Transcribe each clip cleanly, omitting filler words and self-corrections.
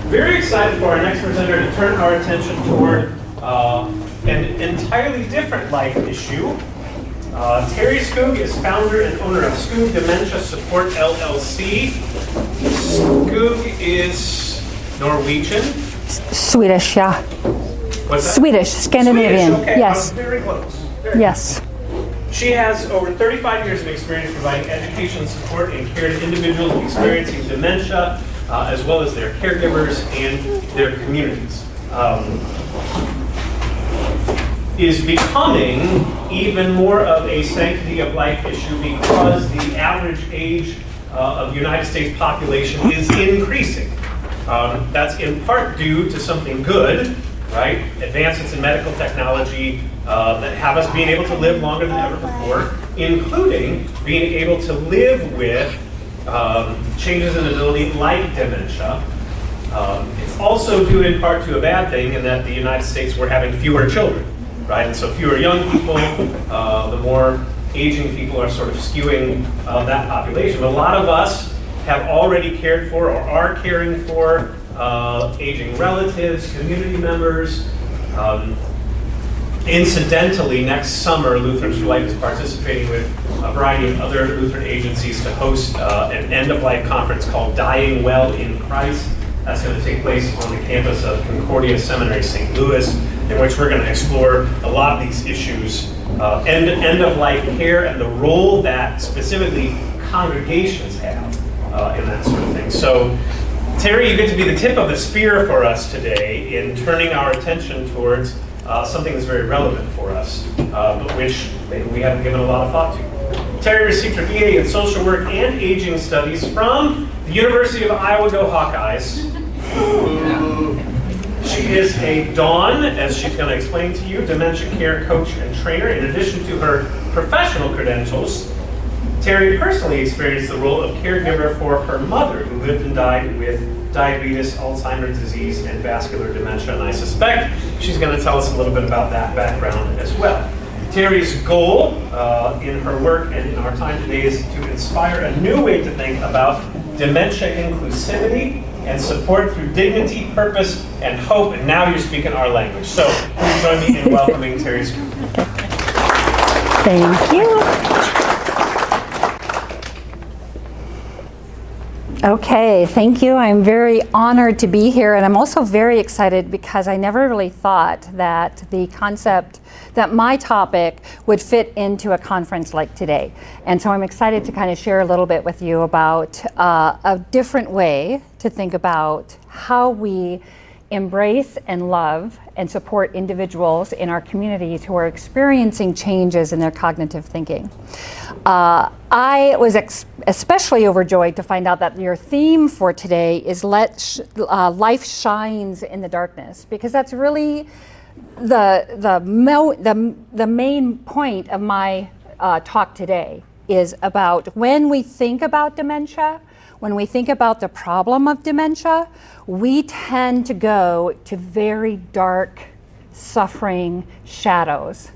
Very excited for our next presenter to turn our attention toward an entirely different life issue. Terri Skoog is founder and owner of Skoog Dementia Support LLC. Skoog is Norwegian. Swedish, yeah. What's that? Swedish, Scandinavian. Swedish, okay. Yes. Very close. Very yes. close. She has over 35 years of experience providing education, support, and care to individuals experiencing dementia, as well as their caregivers and their communities. Is becoming even more of a sanctity of life issue because the average age of the United States population is increasing. That's in part due to something good, right? Advancements in medical technology that have us being able to live longer than ever before, including being able to live with changes in ability like dementia. It's also due in part to a bad thing in that the United States, we're having fewer children, right? And so fewer young people, the more aging people are sort of skewing that population. But a lot of us have already cared for or are caring for aging relatives, community members. Incidentally, next summer, Lutherans for Life is participating with a variety of other Lutheran agencies to host an end-of-life conference called Dying Well in Christ. That's going to take place on the campus of Concordia Seminary, St. Louis, in which we're going to explore a lot of these issues, end-of-life care and the role that specifically congregations have in that sort of thing. So, Terri, you get to be the tip of the spear for us today in turning our attention towards something that's very relevant for us, but which maybe we haven't given a lot of thought to. Terri received her BA in Social Work and Aging Studies from the University of Iowa Go Hawkeyes. She is a Dawn, as she's going to explain to you, dementia care coach and trainer. In addition to her professional credentials, Terri personally experienced the role of caregiver for her mother, who lived and died with diabetes, Alzheimer's disease, and vascular dementia, and I suspect she's going to tell us a little bit about that background as well. Terri's goal in her work and in our time today is to inspire a new way to think about dementia inclusivity and support through dignity, purpose, and hope. And now you're speaking our language. So please join me in welcoming Terri Skoog. Thank you. Okay, thank you. I'm very honored to be here, and I'm also very excited because I never really thought that the concept, that my topic would fit into a conference like today. And so I'm excited to kind of share a little bit with you about a different way to think about how we embrace and love and support individuals in our communities who are experiencing changes in their cognitive thinking. I was especially overjoyed to find out that your theme for today is Life Shines in the Darkness, because that's really the main point of my talk today is about when we think about dementia, when we think about the problem of dementia, we tend to go to very dark, suffering shadows.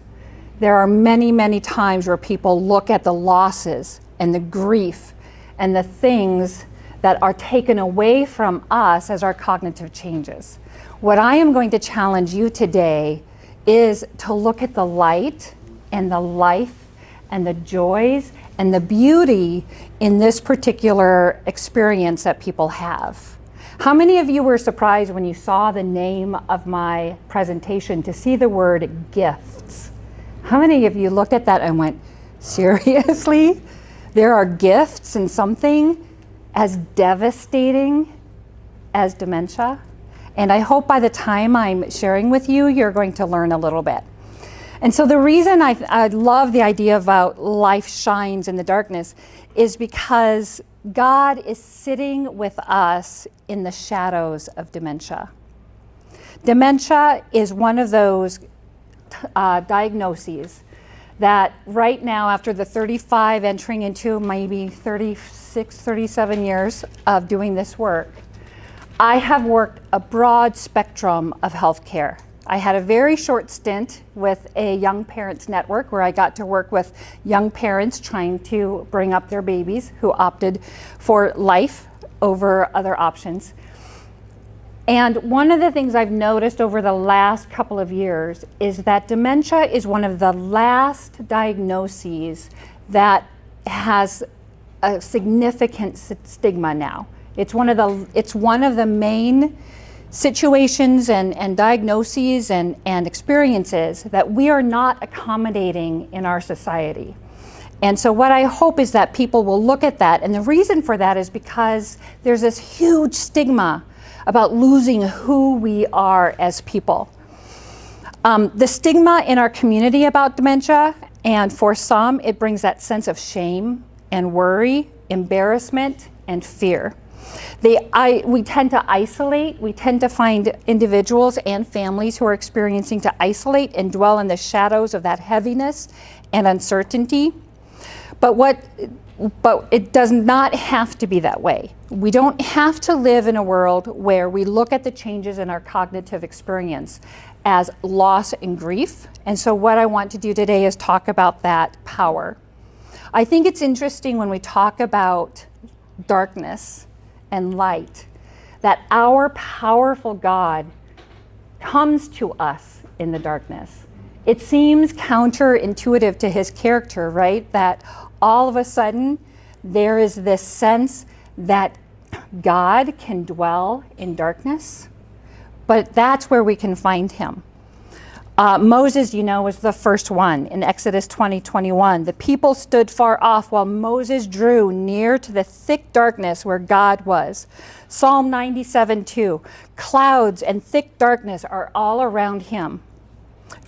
There are many, many times where people look at the losses and the grief and the things that are taken away from us as our cognitive changes. What I am going to challenge you today is to look at the light and the life and the joys and the beauty in this particular experience that people have. How many of you were surprised when you saw the name of my presentation to see the word gifts? How many of you looked at that and went, seriously? There are gifts in something as devastating as dementia? And I hope by the time I'm sharing with you, you're going to learn a little bit. And so the reason I love the idea about life shines in the darkness is because God is sitting with us in the shadows of dementia. Dementia is one of those diagnoses that right now, after the 35 entering into maybe 36, 37 years of doing this work, I have worked a broad spectrum of healthcare. I had a very short stint with a young parents network where I got to work with young parents trying to bring up their babies who opted for life over other options. And one of the things I've noticed over the last couple of years is that dementia is one of the last diagnoses that has a significant stigma now. It's one of the main situations and diagnoses and experiences that we are not accommodating in our society. And so what I hope is that people will look at that. And the reason for that is because there's this huge stigma about losing who we are as people. The stigma in our community about dementia, and for some, it brings that sense of shame and worry, embarrassment, and fear. We tend to isolate. We tend to find individuals and families who are experiencing to isolate and dwell in the shadows of that heaviness and uncertainty. But it does not have to be that way. We don't have to live in a world where we look at the changes in our cognitive experience as loss and grief. And so what I want to do today is talk about that power. I think it's interesting when we talk about darkness and light, that our powerful God comes to us in the darkness. It seems counterintuitive to his character, right? That all of a sudden there is this sense that God can dwell in darkness, but that's where we can find him. Moses, was the first one in Exodus 20:21. The people stood far off while Moses drew near to the thick darkness where God was. Psalm 97:2. Clouds and thick darkness are all around him.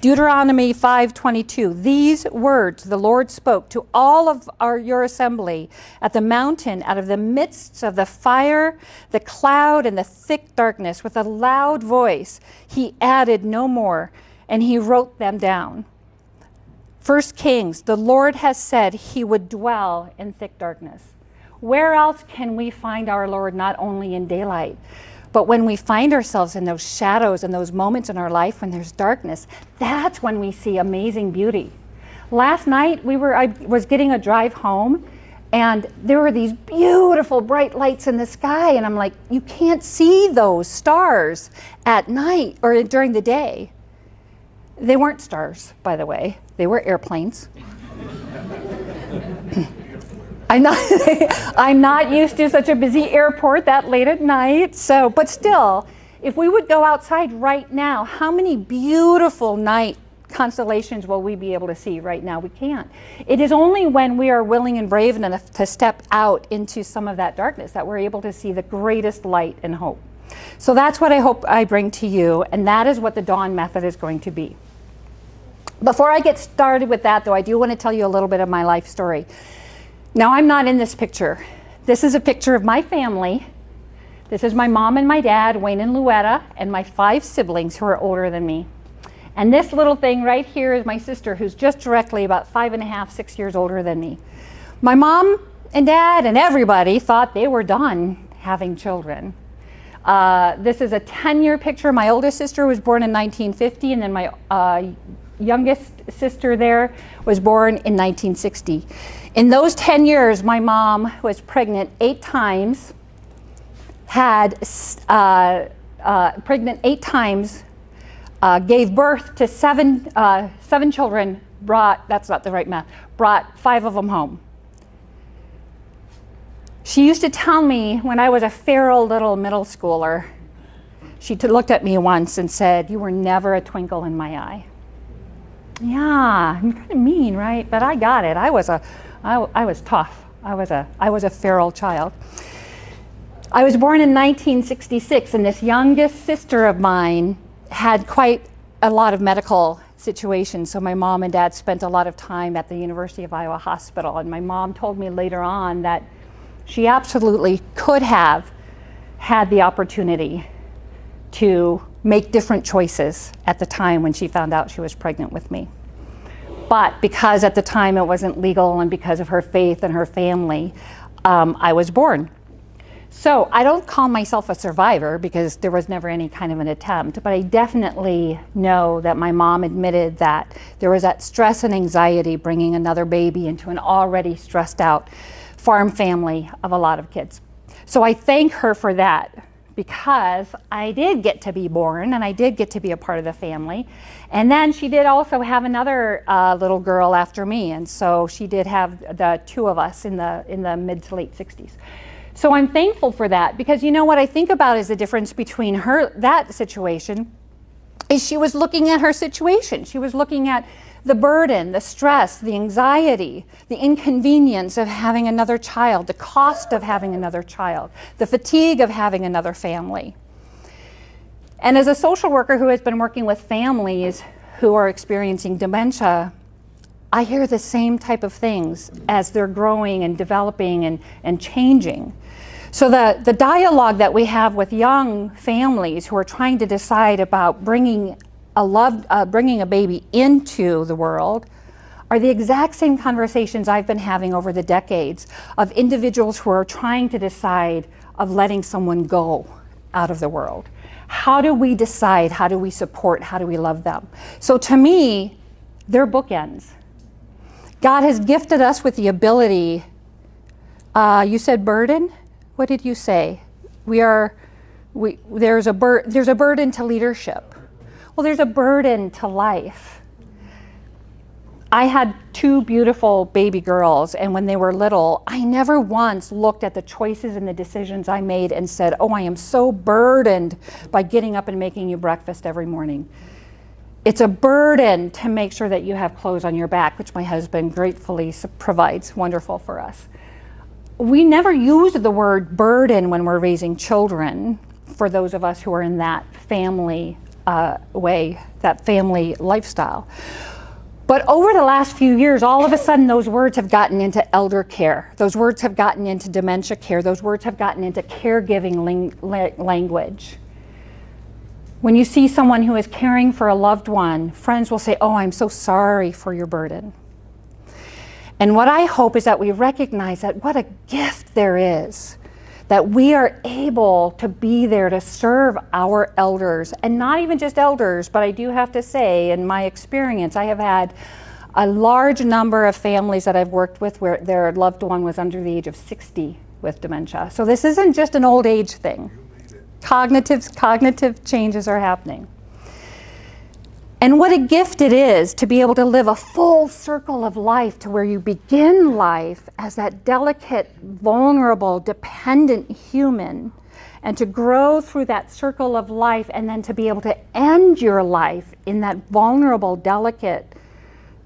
Deuteronomy 5:22. These words the Lord spoke to all of your assembly at the mountain out of the midst of the fire, the cloud, and the thick darkness with a loud voice. He added no more, and he wrote them down. 1 Kings, the Lord has said he would dwell in thick darkness. Where else can we find our Lord not only in daylight, but when we find ourselves in those shadows and those moments in our life when there's darkness? That's when we see amazing beauty. Last night I was getting a drive home, and there were these beautiful bright lights in the sky, and I'm like, you can't see those stars at night or during the day. They weren't stars, by the way. They were airplanes. I'm not used to such a busy airport that late at night. But still, if we would go outside right now, how many beautiful night constellations will we be able to see right now? We can't. It is only when we are willing and brave enough to step out into some of that darkness that we're able to see the greatest light and hope. So that's what I hope I bring to you, and that is what the Dawn Method is going to be. Before I get started with that, though, I do want to tell you a little bit of my life story. Now, I'm not in this picture. This is a picture of my family. This is my mom and my dad, Wayne and Louetta, and my 5 siblings who are older than me. And this little thing right here is my sister, who's just directly about 5.5, 6 years older than me. My mom and dad and everybody thought they were done having children. This is a 10-year picture. My oldest sister was born in 1950, and then my youngest sister there was born in 1960. In those 10 years, my mom was pregnant 8 times, gave birth to seven children, that's not the right math, brought 5 of them home. She used to tell me when I was a feral little middle schooler, she looked at me once and said, "You were never a twinkle in my eye." Yeah, I'm kind of mean, right? But I got it. I was tough. I was a feral child. I was born in 1966, and this youngest sister of mine had quite a lot of medical situations. So my mom and dad spent a lot of time at the University of Iowa Hospital, and my mom told me later on that she absolutely could have had the opportunity to make different choices at the time when she found out she was pregnant with me. But because at the time it wasn't legal, and because of her faith and her family, I was born. So I don't call myself a survivor because there was never any kind of an attempt, but I definitely know that my mom admitted that there was that stress and anxiety bringing another baby into an already stressed out farm family of a lot of kids. So I thank her for that because I did get to be born and I did get to be a part of the family. And then she did also have another little girl after me, and so she did have the two of us in the mid to late 60s. So I'm thankful for that, because you know what I think about is the difference between that situation is she was looking at her situation. She was looking at the burden, the stress, the anxiety, the inconvenience of having another child, the cost of having another child, the fatigue of having another family. And as a social worker who has been working with families who are experiencing dementia, I hear the same type of things as they're growing and developing and changing. So the dialogue that we have with young families who are trying to decide about bringing a baby into the world are the exact same conversations I've been having over the decades of individuals who are trying to decide of letting someone go out of the world. How do we decide? How do we support? How do we love them? So to me, they're bookends. God has gifted us with the ability, you said burden? What did you say? There's a burden to leadership. Well, there's a burden to life. I had two beautiful baby girls, and when they were little, I never once looked at the choices and the decisions I made and said, oh, I am so burdened by getting up and making you breakfast every morning. It's a burden to make sure that you have clothes on your back, which my husband gratefully provides, wonderful for us. We never use the word burden when we're raising children for those of us who are in that family way, that family lifestyle. But over the last few years, all of a sudden those words have gotten into elder care. Those words have gotten into dementia care. Those words have gotten into caregiving language. When you see someone who is caring for a loved one, friends will say, oh, I'm so sorry for your burden. And what I hope is that we recognize that what a gift there is, that we are able to be there to serve our elders, and not even just elders, but I do have to say, in my experience, I have had a large number of families that I've worked with where their loved one was under the age of 60 with dementia. So this isn't just an old age thing. Cognitive changes are happening. And what a gift it is to be able to live a full circle of life, to where you begin life as that delicate, vulnerable, dependent human, and to grow through that circle of life, and then to be able to end your life in that vulnerable, delicate,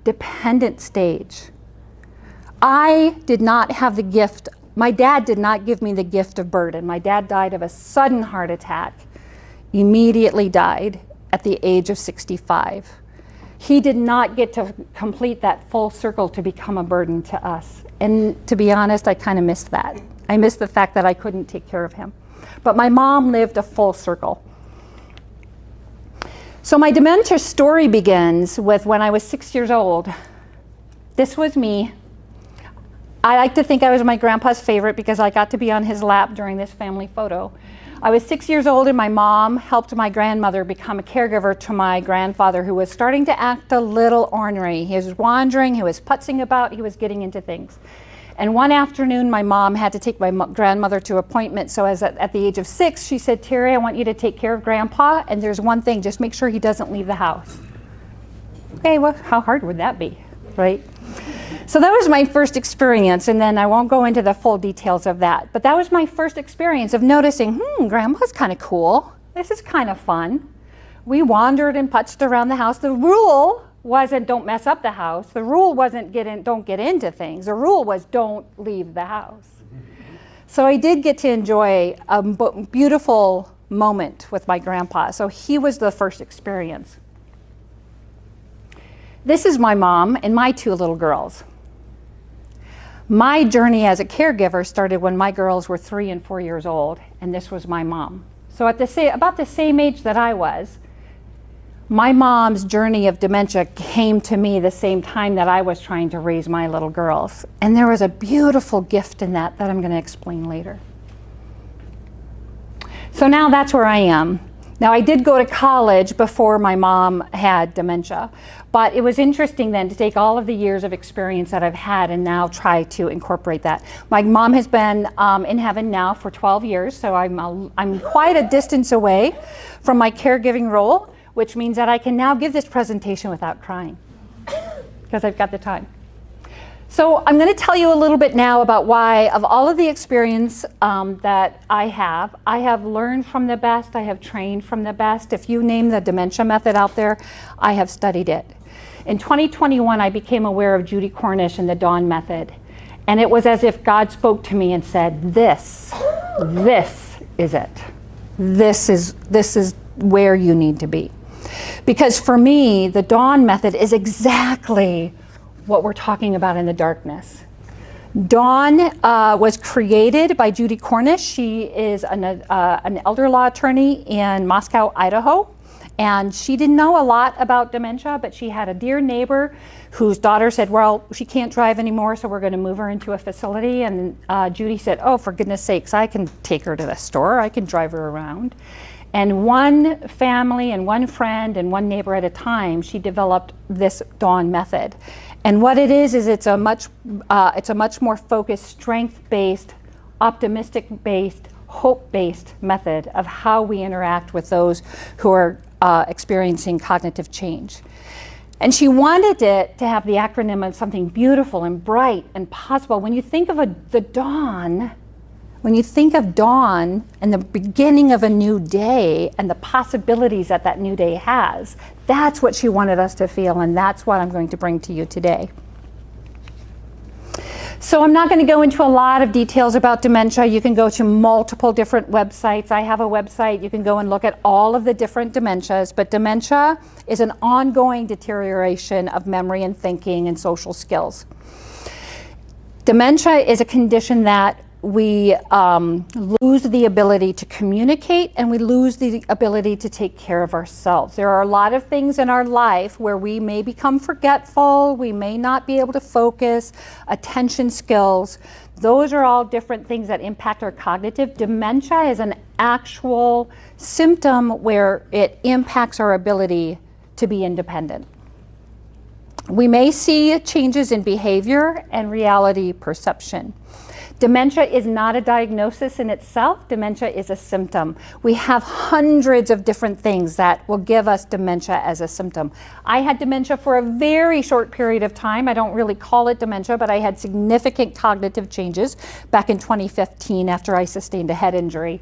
dependent stage. I did not have the gift. My dad did not give me the gift of burden. My dad died of a sudden heart attack, immediately died at the age of 65. He did not get to complete that full circle to become a burden to us. And to be honest, I kind of missed that. I missed the fact that I couldn't take care of him. But my mom lived a full circle. So my dementia story begins with when I was 6 years old. This was me. I like to think I was my grandpa's favorite because I got to be on his lap during this family photo. I was 6 years old, and my mom helped my grandmother become a caregiver to my grandfather, who was starting to act a little ornery. He was wandering, he was putzing about, he was getting into things. And one afternoon, my mom had to take my grandmother to an appointment. So at the age of 6, she said, Terry, I want you to take care of Grandpa, and there's one thing, just make sure he doesn't leave the house. Okay, well, how hard would that be, right? So that was my first experience, and then I won't go into the full details of that. But that was my first experience of noticing, Grandpa's kind of cool. This is kind of fun. We wandered and putzed around the house. The rule wasn't don't mess up the house. The rule wasn't don't get into things. The rule was don't leave the house. So I did get to enjoy a beautiful moment with my grandpa. So he was the first experience. This is my mom and my two little girls. My journey as a caregiver started when my girls were 3 and 4 years old, and this was my mom. So at about the same age that I was, my mom's journey of dementia came to me the same time that I was trying to raise my little girls. And there was a beautiful gift in that I'm going to explain later. So now that's where I am. Now, I did go to college before my mom had dementia, but it was interesting then to take all of the years of experience that I've had and now try to incorporate that. My mom has been in heaven now for 12 years, so I'm quite a distance away from my caregiving role, which means that I can now give this presentation without crying because I've got the time. So I'm going to tell you a little bit now about why, of all of the experience that I have learned from the best, I have trained from the best. If you name the dementia method out there, I have studied it. In 2021, I became aware of Judy Cornish and the Dawn method. And it was as if God spoke to me and said, this is it. This is where you need to be. Because for me, the Dawn method is exactly what we're talking about in the darkness. Dawn was created by Judy Cornish. She is an elder law attorney in Moscow, Idaho. And she didn't know a lot about dementia, but she had a dear neighbor whose daughter said, well, she can't drive anymore, so we're going to move her into a facility. And Judy said, oh, for goodness sakes, I can take her to the store. I can drive her around. And one family and one friend and one neighbor at a time, she developed this Dawn method. And what it is it's a much more focused, strength-based, optimistic-based, hope-based method of how we interact with those who are experiencing cognitive change. And she wanted it to have the acronym of something beautiful and bright and possible. When you think of the dawn, when you think of dawn and the beginning of a new day and the possibilities that that new day has, that's what she wanted us to feel, and that's what I'm going to bring to you today. So I'm not going to go into a lot of details about dementia. You can go to multiple different websites. I have a website. You can go and look at all of the different dementias, but dementia is an ongoing deterioration of memory and thinking and social skills. Dementia is a condition that we lose the ability to communicate, and we lose the ability to take care of ourselves. There are a lot of things in our life where we may become forgetful, we may not be able to focus, attention skills. Those are all different things that impact our cognitive. Dementia is an actual symptom where it impacts our ability to be independent. We may see changes in behavior and reality perception. Dementia is not a diagnosis in itself. Dementia is a symptom. We have hundreds of different things that will give us dementia as a symptom. I had dementia for a very short period of time. I don't really call it dementia, but I had significant cognitive changes back in 2015 after I sustained a head injury.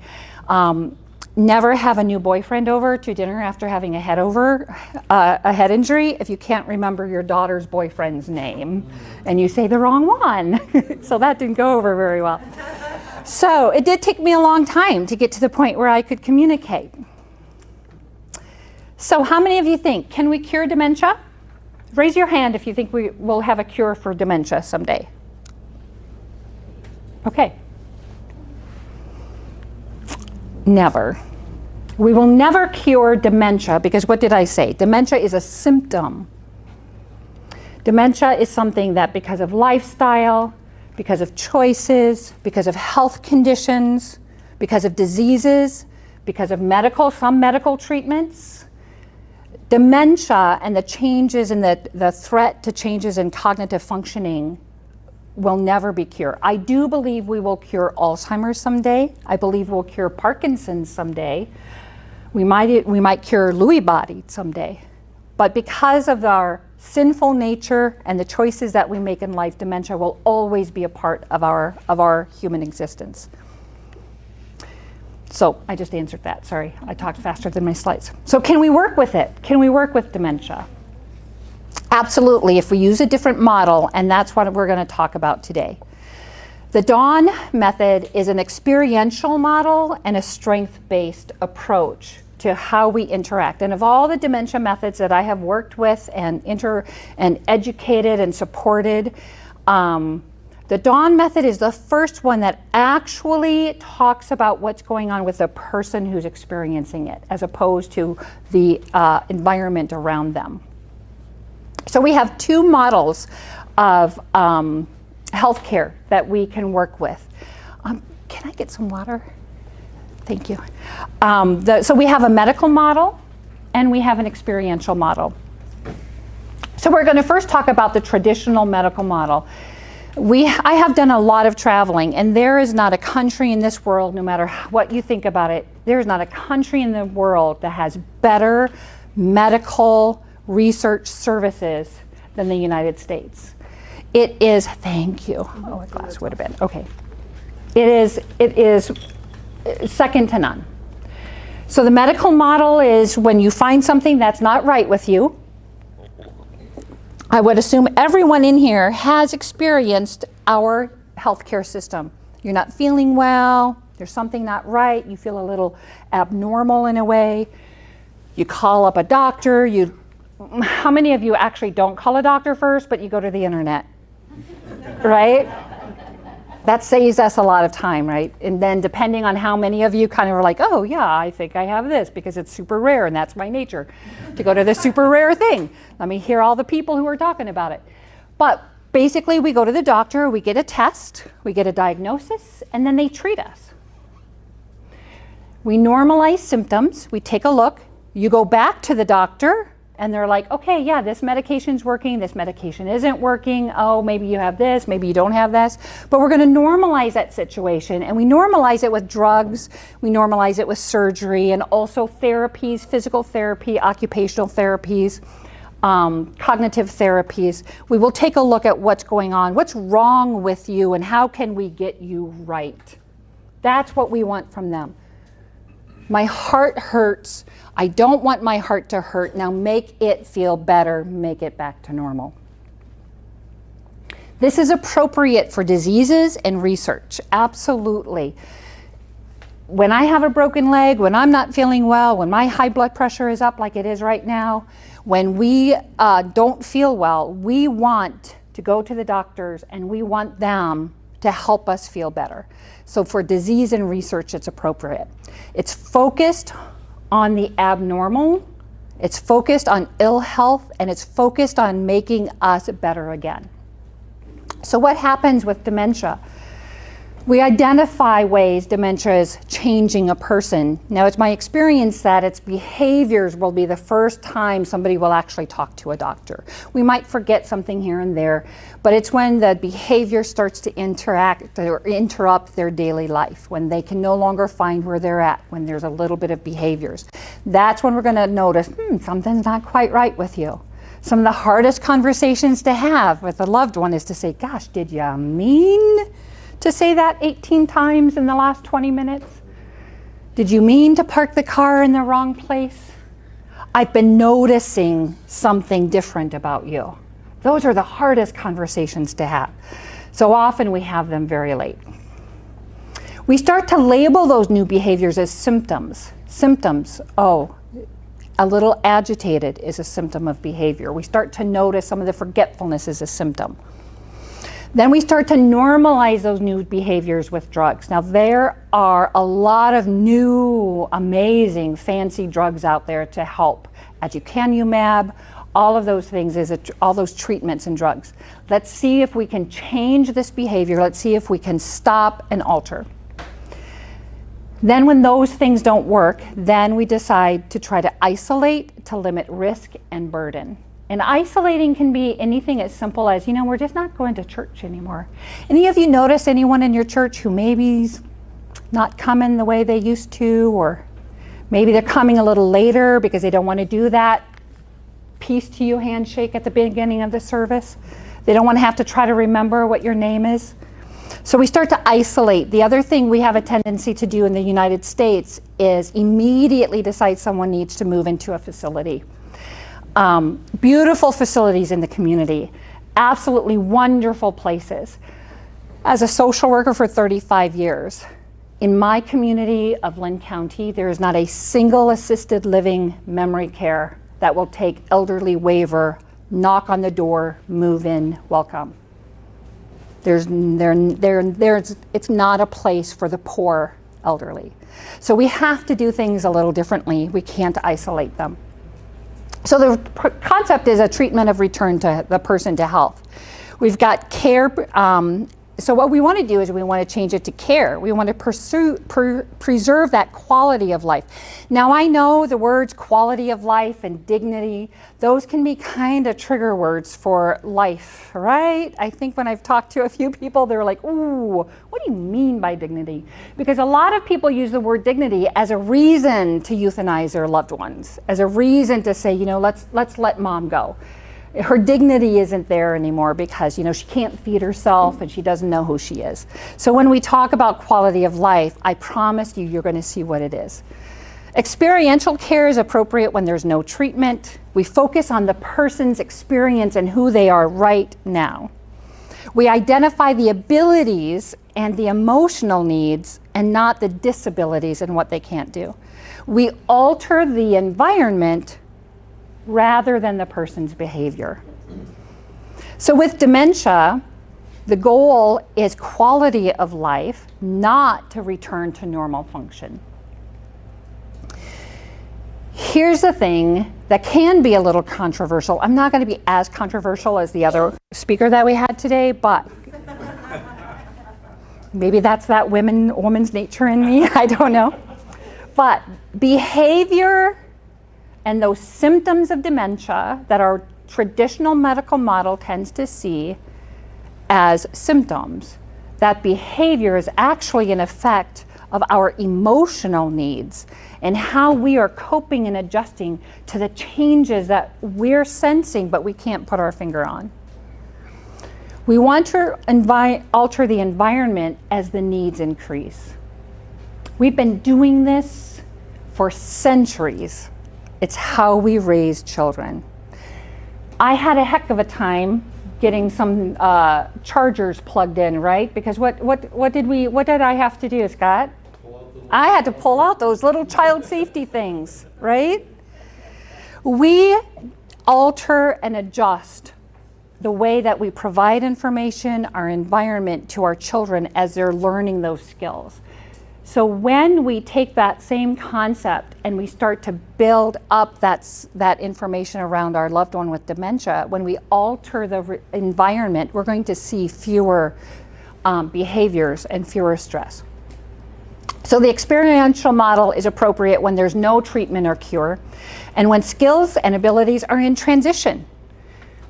Never have a new boyfriend over to dinner after having a head injury if you can't remember your daughter's boyfriend's name and you say the wrong one. So that didn't go over very well. So it did take me a long time to get to the point where I could communicate. So how many of you think, can we cure dementia? Raise your hand if you think we will have a cure for dementia someday. Okay. Never. We will never cure dementia because what did I say? Dementia is a symptom. Dementia is something that because of lifestyle, because of choices, because of health conditions, because of diseases, because of some medical treatments, dementia and the changes in the threat to changes in cognitive functioning will never be cured. I do believe we will cure Alzheimer's someday. I believe we'll cure Parkinson's someday. We might cure Lewy body someday. But because of our sinful nature and the choices that we make in life, dementia will always be a part of our human existence. So I just answered that. Sorry, I talked faster than my slides. So can we work with it? Can we work with dementia? Absolutely, if we use a different model, and that's what we're going to talk about today. The Dawn method is an experiential model and a strength-based approach to how we interact. And of all the dementia methods that I have worked with and educated and supported, the Dawn method is the first one that actually talks about what's going on with the person who's experiencing it, as opposed to the environment around them. So we have two models of healthcare that we can work with. Can I get some water? Thank you. So we have a medical model and we have an experiential model. So we're going to first talk about the traditional medical model. I have done a lot of traveling, and there is not a country in this world, no matter what you think about it, there is not a country in the world that has better medical research services than the United States. It is, thank you. Oh, a glass would have been, okay. It is second to none. So the medical model is when you find something that's not right with you. I would assume everyone in here has experienced our healthcare system. You're not feeling well, there's something not right, you feel a little abnormal in a way. You call up a doctor, how many of you actually don't call a doctor first, but you go to the internet, right? That saves us a lot of time, right? And then depending on how many of you kind of are like, oh yeah, I think I have this because it's super rare and that's my nature, to go to the super rare thing. Let me hear all the people who are talking about it. But basically we go to the doctor, we get a test, we get a diagnosis, and then they treat us. We normalize symptoms, we take a look, you go back to the doctor, and they're like, okay, yeah, this medication's working, this medication isn't working, oh, maybe you have this, maybe you don't have this, but we're gonna normalize that situation, and we normalize it with drugs, we normalize it with surgery, and also therapies, physical therapy, occupational therapies, cognitive therapies. We will take a look at what's going on, what's wrong with you, and how can we get you right. That's what we want from them. My heart hurts. I don't want my heart to hurt. Now make it feel better. Make it back to normal. This is appropriate for diseases and research. Absolutely. When I have a broken leg, when I'm not feeling well, when my high blood pressure is up like it is right now, when we don't feel well, we want to go to the doctors and we want them to help us feel better. So for disease and research, it's appropriate. It's focused on the abnormal, it's focused on ill health, and it's focused on making us better again. So what happens with dementia? We identify ways dementia is changing a person. Now it's my experience that its behaviors will be the first time somebody will actually talk to a doctor. We might forget something here and there, but it's when the behavior starts to interact or interrupt their daily life, when they can no longer find where they're at, when there's a little bit of behaviors. That's when we're gonna notice, something's not quite right with you. Some of the hardest conversations to have with a loved one is to say, gosh, did you mean to say that 18 times in the last 20 minutes? Did you mean to park the car in the wrong place? I've been noticing something different about you. Those are the hardest conversations to have. So often we have them very late. We start to label those new behaviors as symptoms. Symptoms, oh, a little agitated is a symptom of behavior. We start to notice some of the forgetfulness is a symptom. Then we start to normalize those new behaviors with drugs. Now there are a lot of new, amazing, fancy drugs out there to help. Aducanumab, all of those things, all those treatments and drugs. Let's see if we can change this behavior. Let's see if we can stop and alter. Then when those things don't work, then we decide to try to isolate to limit risk and burden. And isolating can be anything as simple as, we're just not going to church anymore. Any of you notice anyone in your church who maybe's not coming the way they used to, or maybe they're coming a little later because they don't want to do that peace to you handshake at the beginning of the service? They don't want to have to try to remember what your name is. So we start to isolate. The other thing we have a tendency to do in the United States is immediately decide someone needs to move into a facility. Beautiful facilities in the community, absolutely wonderful places. As a social worker for 35 years, in my community of Lynn County, there is not a single assisted living memory care that will take elderly waiver, knock on the door, move in, welcome. It's not a place for the poor elderly. So we have to do things a little differently. We can't isolate them. So the concept is a treatment of return to the person to health. We've got care So what we want to do is we want to change it to care. We want to preserve that quality of life. Now I know the words quality of life and dignity, those can be kind of trigger words for life, right? I think when I've talked to a few people, they're like, ooh, what do you mean by dignity? Because a lot of people use the word dignity as a reason to euthanize their loved ones, as a reason to say, let's let mom go. Her dignity isn't there anymore because, she can't feed herself and she doesn't know who she is. So when we talk about quality of life, I promise you're going to see what it is. Experiential care is appropriate when there's no treatment. We focus on the person's experience and who they are right now. We identify the abilities and the emotional needs and not the disabilities and what they can't do. We alter the environment rather than the person's behavior. So with dementia, the goal is quality of life, not to return to normal function. Here's the thing that can be a little controversial. I'm not going to be as controversial as the other speaker that we had today, but maybe that's that woman's nature in me, I don't know. But behavior and those symptoms of dementia that our traditional medical model tends to see as symptoms, that behavior is actually an effect of our emotional needs and how we are coping and adjusting to the changes that we're sensing but we can't put our finger on. We want to alter the environment as the needs increase. We've been doing this for centuries. It's how we raise children. I had a heck of a time getting some chargers plugged in, right? Because what did I have to do, Scott? I had to pull out those little child safety things, right? We alter and adjust the way that we provide information, our environment to our children as they're learning those skills. So when we take that same concept and we start to build up that information around our loved one with dementia, when we alter the environment, we're going to see fewer behaviors and fewer stress. So the experiential model is appropriate when there's no treatment or cure, and when skills and abilities are in transition.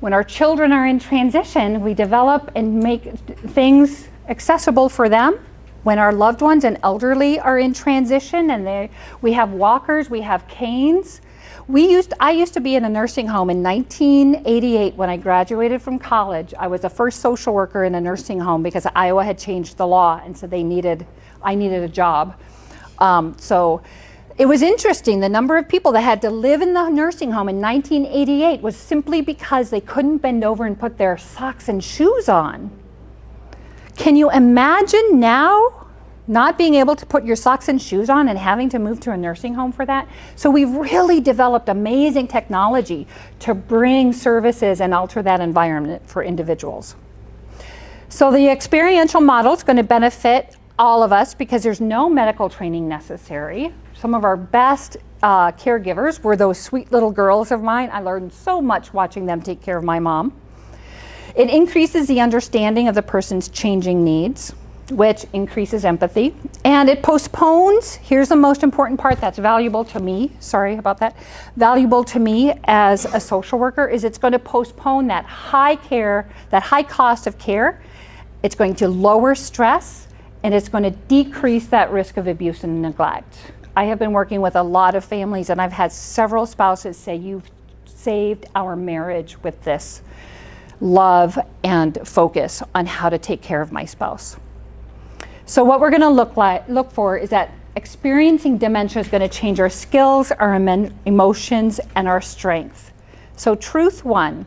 When our children are in transition, we develop and make things accessible for them. When our loved ones and elderly are in transition and we have walkers, we have canes. I used to be in a nursing home in 1988 when I graduated from college. I was the first social worker in a nursing home because Iowa had changed the law and so I needed a job. So it was interesting, the number of people that had to live in the nursing home in 1988 was simply because they couldn't bend over and put their socks and shoes on. Can you imagine now not being able to put your socks and shoes on and having to move to a nursing home for that? So we've really developed amazing technology to bring services and alter that environment for individuals. So the experiential model is going to benefit all of us because there's no medical training necessary. Some of our best caregivers were those sweet little girls of mine. I learned so much watching them take care of my mom. It increases the understanding of the person's changing needs, which increases empathy. And it postpones, here's the most important part that's valuable to me, sorry about that, valuable to me as a social worker, is it's going to postpone that high cost of care. It's going to lower stress, and it's going to decrease that risk of abuse and neglect. I have been working with a lot of families, and I've had several spouses say, "You've saved our marriage with this love and focus on how to take care of my spouse." So what we're going to look for is that experiencing dementia is going to change our skills, our emotions, and our strength. So truth one,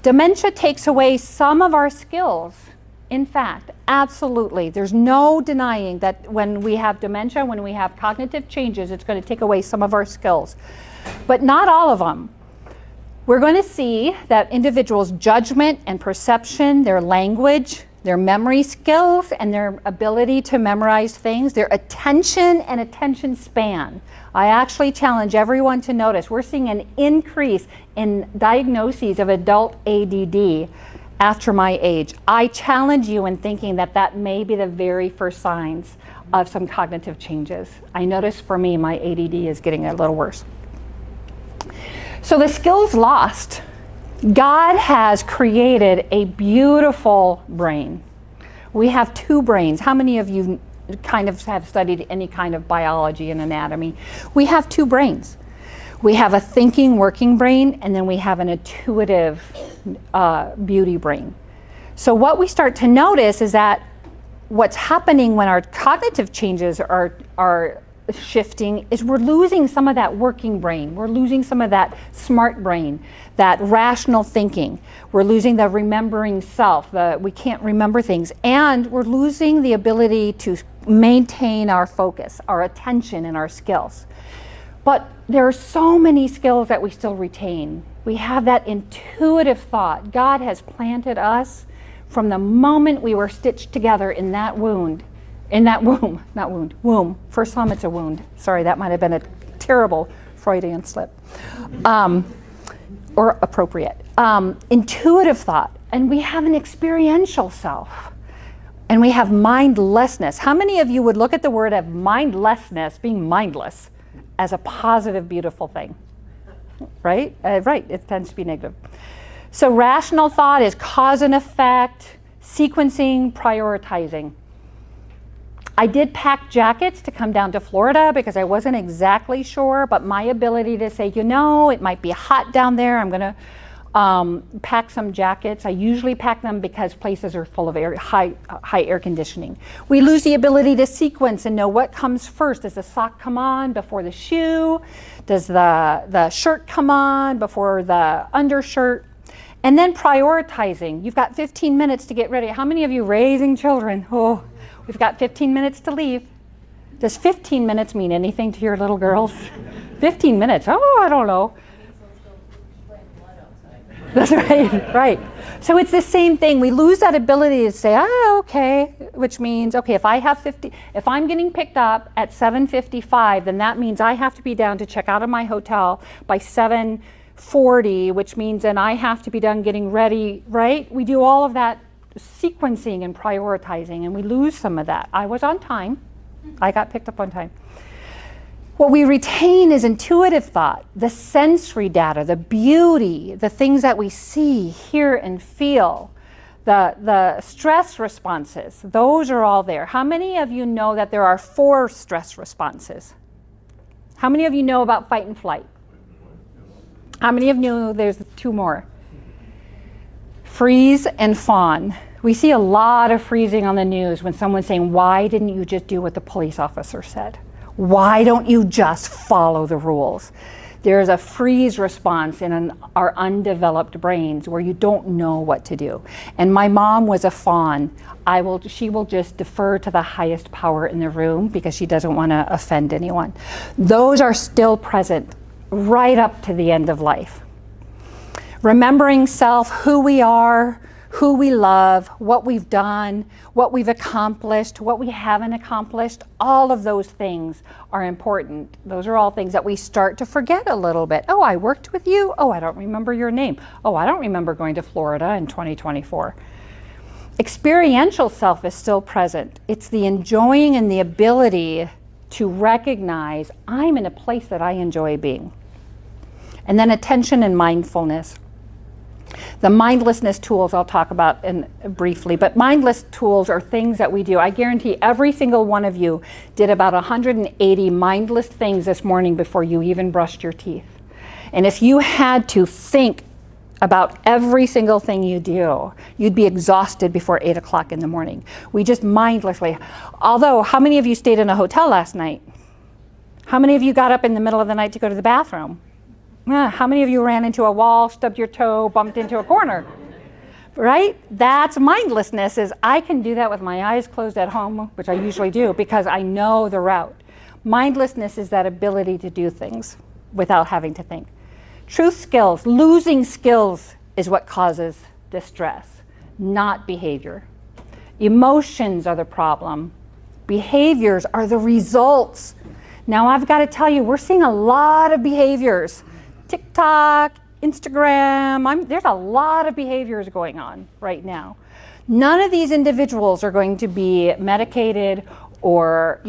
dementia takes away some of our skills. In fact, absolutely. There's no denying that when we have dementia, when we have cognitive changes, it's going to take away some of our skills, but not all of them. We're going to see that individuals' judgment and perception, their language, their memory skills, and their ability to memorize things, their attention and attention span. I actually challenge everyone to notice we're seeing an increase in diagnoses of adult ADD after my age. I challenge you in thinking that that may be the very first signs of some cognitive changes. I notice for me, my ADD is getting a little worse. So the skills lost. God has created a beautiful brain. We have two brains. How many of you kind of have studied any kind of biology and anatomy? We have two brains. We have a thinking, working brain, and then we have an intuitive beauty brain. So what we start to notice is that what's happening when our cognitive changes are shifting is we're losing some of that working brain. We're losing some of that smart brain, that rational thinking. We're losing the remembering self. We can't remember things. And we're losing the ability to maintain our focus, our attention, and our skills. But there are so many skills that we still retain. We have that intuitive thought. God has planted us from the moment we were stitched together in that womb. Womb. First time it's a wound. Sorry, that might have been a terrible Freudian slip. Or appropriate. Intuitive thought. And we have an experiential self. And we have mindlessness. How many of you would look at the word of mindlessness, being mindless, as a positive, beautiful thing? Right? Right, it tends to be negative. So rational thought is cause and effect, sequencing, prioritizing. I did pack jackets to come down to Florida because I wasn't exactly sure, but my ability to say, it might be hot down there, I'm gonna pack some jackets. I usually pack them because places are full of high air conditioning. We lose the ability to sequence and know what comes first. Does the sock come on before the shoe? Does the shirt come on before the undershirt? And then prioritizing. You've got 15 minutes to get ready. How many of you raising children? Oh, we've got 15 minutes to leave. Does 15 minutes mean anything to your little girls? 15 minutes, I don't know. That's right. So it's the same thing. We lose that ability to say, okay, which means, okay, if I'm getting picked up at 7:55, then that means I have to be down to check out of my hotel by 7:40, which means then I have to be done getting ready, right? We do all of that sequencing and prioritizing, and we lose some of that. I was on time. I got picked up on time. What we retain is intuitive thought, the sensory data, the beauty, the things that we see, hear, and feel, the stress responses. Those are all there. How many of you know that there are 4 stress responses? How many of you know about fight and flight? How many of you know there's 2 more? Freeze and fawn. We see a lot of freezing on the news when someone's saying, why didn't you just do what the police officer said? Why don't you just follow the rules? There's a freeze response in our undeveloped brains where you don't know what to do. And my mom was a fawn. She will just defer to the highest power in the room because she doesn't want to offend anyone. Those are still present right up to the end of life. Remembering self, who we are, who we love, what we've done, what we've accomplished, what we haven't accomplished, all of those things are important. Those are all things that we start to forget a little bit. Oh, I worked with you? Oh, I don't remember your name. Oh, I don't remember going to Florida in 2024. Experiential self is still present. It's the enjoying and the ability to recognize I'm in a place that I enjoy being. And then attention and mindfulness. The mindlessness tools I'll talk about briefly, but mindless tools are things that we do. I guarantee every single one of you did about 180 mindless things this morning before you even brushed your teeth. And if you had to think about every single thing you do, you'd be exhausted before 8 o'clock in the morning. We just mindlessly, although how many of you stayed in a hotel last night? How many of you got up in the middle of the night to go to the bathroom? How many of you ran into a wall, stubbed your toe, bumped into a corner? Right? That's mindlessness, is I can do that with my eyes closed at home, which I usually do because I know the route. Mindlessness is that ability to do things without having to think. Truth skills, losing skills is what causes distress, not behavior. Emotions are the problem. Behaviors are the results. Now I've got to tell you, we're seeing a lot of behaviors. TikTok, Instagram. There's a lot of behaviors going on right now. None of these individuals are going to be medicated or,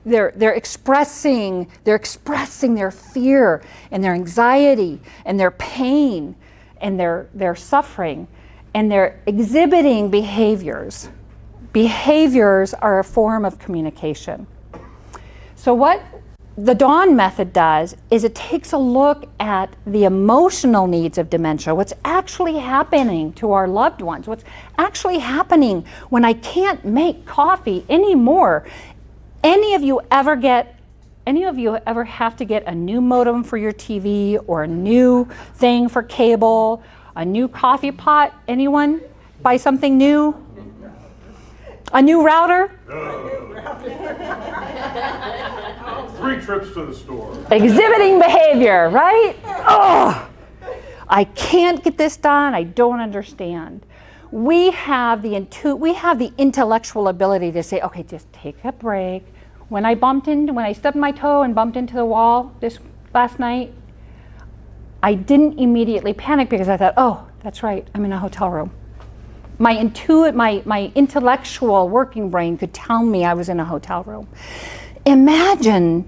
they're expressing their fear and their anxiety and their pain and their suffering, and they're exhibiting behaviors. Behaviors are a form of communication. So what the Dawn method does is it takes a look at the emotional needs of dementia, what's actually happening to our loved ones, what's actually happening when I can't make coffee anymore. Any of you ever have to get a new modem for your TV or a new thing for cable, a new coffee pot? Anyone buy something new? A new router? 3 trips to the store. Exhibiting behavior, right? Oh, I can't get this done. I don't understand. We have the intellectual ability to say, okay, just take a break. When I stubbed my toe and bumped into the wall this last night, I didn't immediately panic because I thought, oh, that's right, I'm in a hotel room. My intellectual working brain could tell me I was in a hotel room. Imagine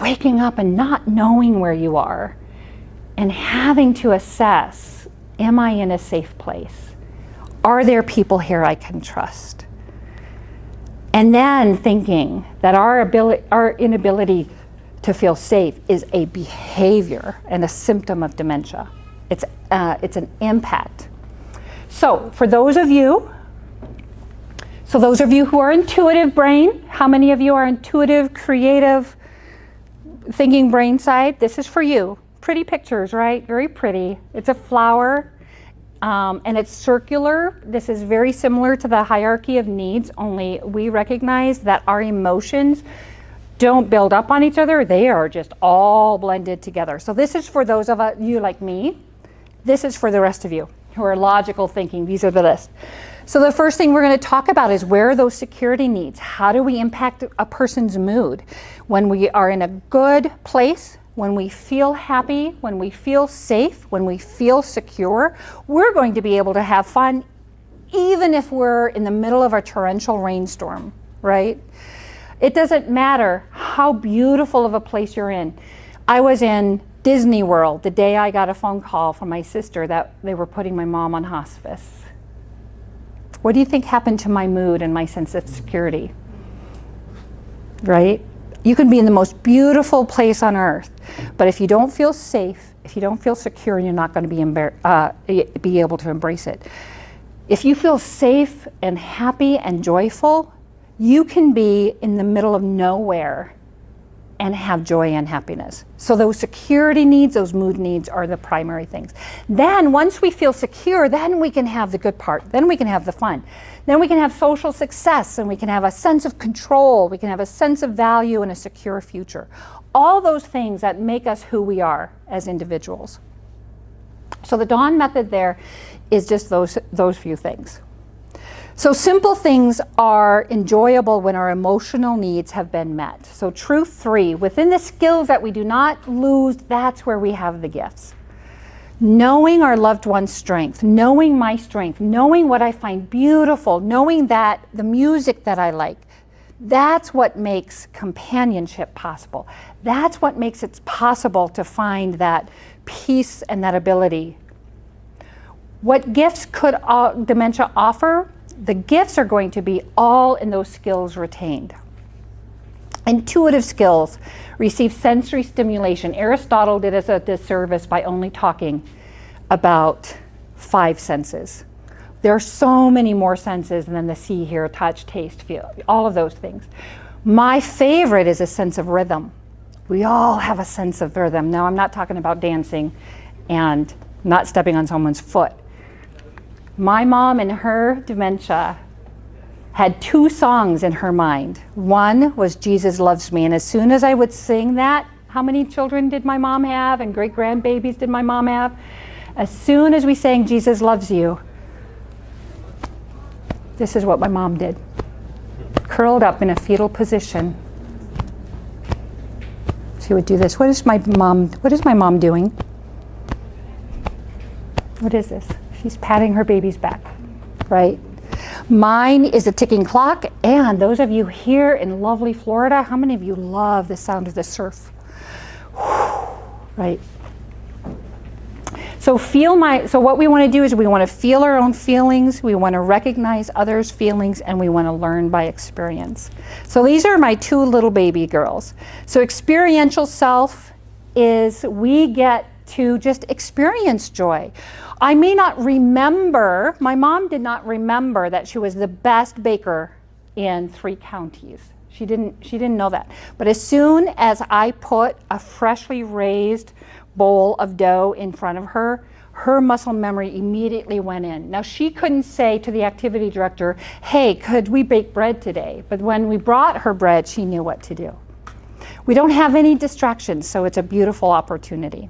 waking up and not knowing where you are and having to assess, am I in a safe place? Are there people here I can trust? And then thinking that our inability to feel safe is a behavior and a symptom of dementia. It's an impact. So for those of you who are intuitive brain, how many of you are intuitive, creative, thinking brain side? This is for you. Pretty pictures, right? Very pretty. It's a flower, and it's circular. This is very similar to the hierarchy of needs, only we recognize that our emotions don't build up on each other. They are just all blended together. So this is for those of you like me. This is for the rest of you who are logical thinking. These are the list. So the first thing we're going to talk about is where are those security needs? How do we impact a person's mood? When we are in a good place, when we feel happy, when we feel safe, when we feel secure, we're going to be able to have fun even if we're in the middle of a torrential rainstorm, right? It doesn't matter how beautiful of a place you're in. I was in Disney World the day I got a phone call from my sister that they were putting my mom on hospice. What do you think happened to my mood and my sense of security? Right? You can be in the most beautiful place on earth, but if you don't feel safe, if you don't feel secure, you're not going to be able to embrace it. If you feel safe and happy and joyful, you can be in the middle of nowhere and have joy and happiness. So those security needs, those mood needs are the primary things. Then once we feel secure, then we can have the good part. Then we can have the fun. Then we can have social success, and we can have a sense of control. We can have a sense of value and a secure future. All those things that make us who we are as individuals. So the Dawn method there is just those few things. So simple things are enjoyable when our emotional needs have been met. So truth 3, within the skills that we do not lose, that's where we have the gifts. Knowing our loved one's strength, knowing my strength, knowing what I find beautiful, knowing that the music that I like, that's what makes companionship possible. That's what makes it possible to find that peace and that ability. What gifts could dementia offer? The gifts are going to be all in those skills retained. Intuitive skills receive sensory stimulation. Aristotle did us a disservice by only talking about 5 senses. There are so many more senses than the see, hear, touch, taste, feel, all of those things. My favorite is a sense of rhythm. We all have a sense of rhythm. Now, I'm not talking about dancing and not stepping on someone's foot. My mom in her dementia had 2 songs in her mind. One was Jesus Loves Me, and as soon as I would sing that, how many children did my mom have and great grandbabies did my mom have? As soon as we sang Jesus Loves You, this is what my mom did. Curled up in a fetal position. She would do this. What is my mom doing? What is this? She's patting her baby's back, right? Mine is a ticking clock, and those of you here in lovely Florida, how many of you love the sound of the surf? Right? So what we want to do is we want to feel our own feelings, we want to recognize others' feelings, and we want to learn by experience. So these are my two little baby girls. So experiential self is we get to just experience joy. I may not remember, my mom did not remember that she was the best baker in 3 counties. She didn't know that. But as soon as I put a freshly raised bowl of dough in front of her, her muscle memory immediately went in. Now she couldn't say to the activity director, hey, could we bake bread today? But when we brought her bread, she knew what to do. We don't have any distractions, so it's a beautiful opportunity.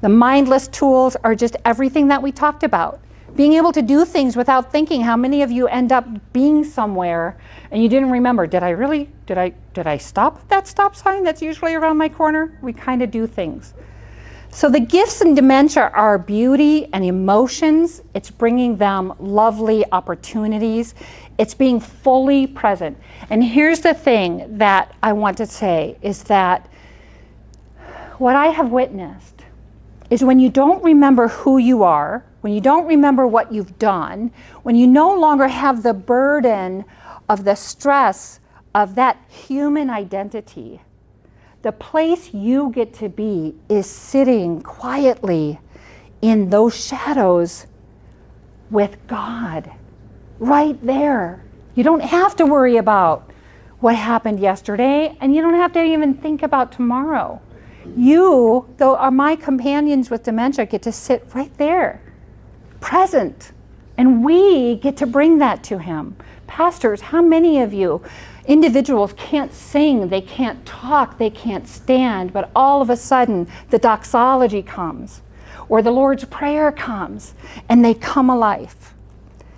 The mindless tools are just everything that we talked about. Being able to do things without thinking. How many of you end up being somewhere and you didn't remember, did I stop at that stop sign that's usually around my corner? We kind of do things. So the gifts in dementia are beauty and emotions. It's bringing them lovely opportunities. It's being fully present. And here's the thing that I want to say is that what I have witnessed is when you don't remember who you are, when you don't remember what you've done, when you no longer have the burden of the stress of that human identity, the place you get to be is sitting quietly in those shadows with God, right there. You don't have to worry about what happened yesterday, and you don't have to even think about tomorrow. You, though, are my companions with dementia, get to sit right there, present, and we get to bring that to him. Pastors, how many of you, individuals, can't sing, they can't talk, they can't stand, but all of a sudden the doxology comes, or the Lord's Prayer comes, and they come alive.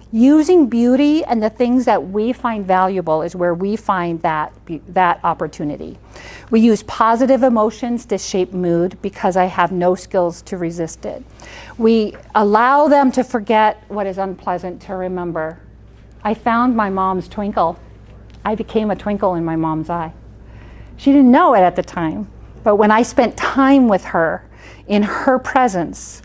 Using beauty and the things that we find valuable is where we find that opportunity. We use positive emotions to shape mood because I have no skills to resist it. We allow them to forget what is unpleasant to remember. I found my mom's twinkle. I became a twinkle in my mom's eye. She didn't know it at the time, but when I spent time with her in her presence,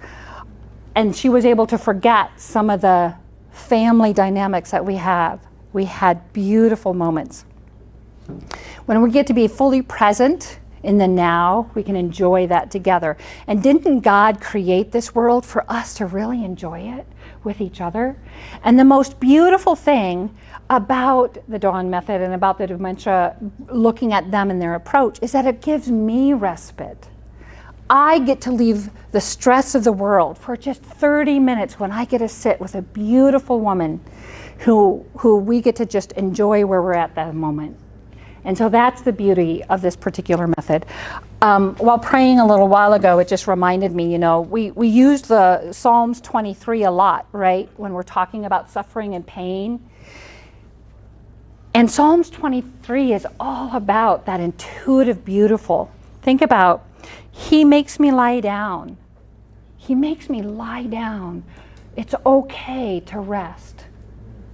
and she was able to forget some of the family dynamics that we have, we had beautiful moments. When we get to be fully present in the now, we can enjoy that together. And didn't God create this world for us to really enjoy it with each other? And the most beautiful thing about the Dawn Method and about the dementia, looking at them and their approach, is that it gives me respite. I get to leave the stress of the world for just 30 minutes when I get to sit with a beautiful woman who we get to just enjoy where we're at that moment. And so that's the beauty of this particular method. While praying a little while ago, it just reminded me, we use the Psalms 23 a lot, right? When we're talking about suffering and pain. And Psalms 23 is all about that intuitive, beautiful. Think about, He makes me lie down. He makes me lie down. It's okay to rest.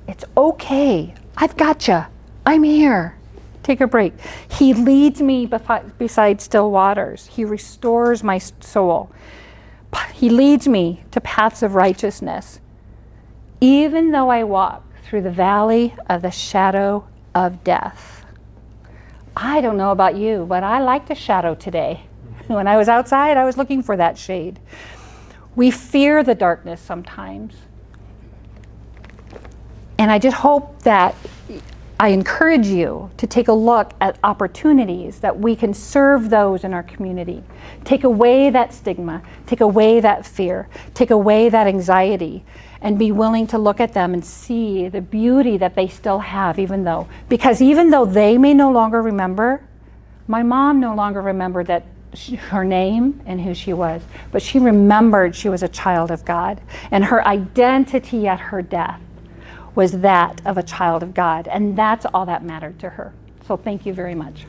It's okay. I've got you. I'm here. Take a break. He leads me beside still waters. He restores my soul. He leads me to paths of righteousness. Even though I walk through the valley of the shadow of death. I don't know about you, but I liked a shadow today. When I was outside, I was looking for that shade. We fear the darkness sometimes. And I just hope that I encourage you to take a look at opportunities that we can serve those in our community. Take away that stigma, take away that fear, take away that anxiety, and be willing to look at them and see the beauty that they still have, because even though they may no longer remember, my mom no longer remembered that her name and who she was, but she remembered she was a child of God, and her identity at her death was that of a child of God, and that's all that mattered to her. So thank you very much.